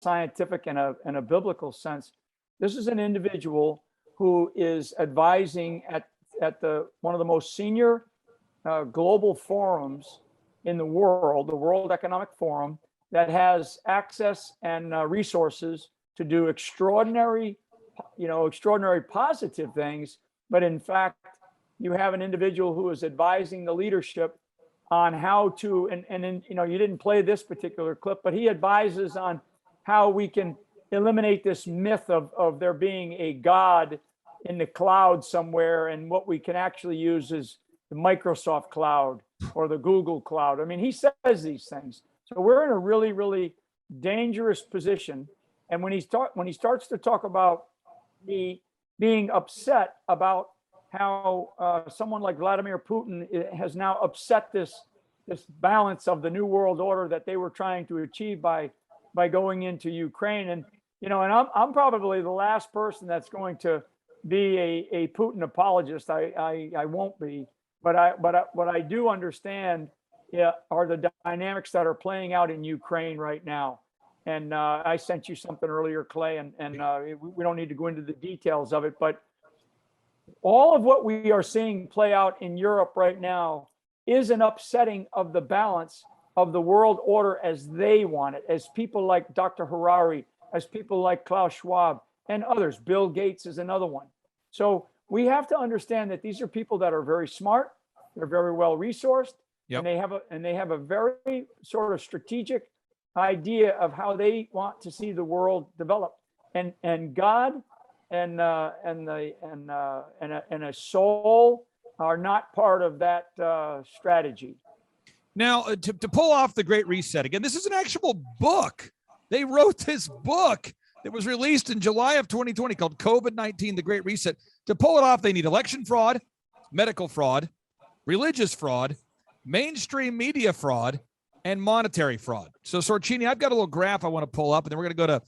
scientific and a biblical sense. This is an individual who is advising at one of the most senior global forums in the World Economic Forum, that has access and resources to do extraordinary positive things. But in fact, you have an individual who is advising the leadership on how to, and you didn't play this particular clip, but he advises on how we can eliminate this myth of there being a God in the cloud somewhere, and what we can actually use is the Microsoft cloud or the Google cloud. I mean, he says these things. So we're in a really, really dangerous position. And when he starts to talk about being upset about how someone like Vladimir Putin has now upset this balance of the new world order that they were trying to achieve by going into Ukraine, and I'm probably the last person that's going to be a Putin apologist. I won't be, but what I do understand are the dynamics that are playing out in Ukraine right now. And I sent you something earlier, Clay, and we don't need to go into the details of it, but all of what we are seeing play out in Europe right now is an upsetting of the balance of the world order as they want it, as people like Dr. Harari, as people like Klaus Schwab and others. Bill Gates is another one. So we have to understand that these are people that are very smart, they're very well resourced, yep. and they have a very sort of strategic idea of how they want to see the world develop. And God and a soul are not part of that strategy. Now, to pull off the Great Reset again, this is an actual book. They wrote this book that was released in July of 2020 called COVID-19, The Great Reset. To pull it off, they need election fraud, medical fraud, religious fraud, mainstream media fraud, and monetary fraud. So, Sorcini, I've got a little graph I want to pull up, and then we're going to go to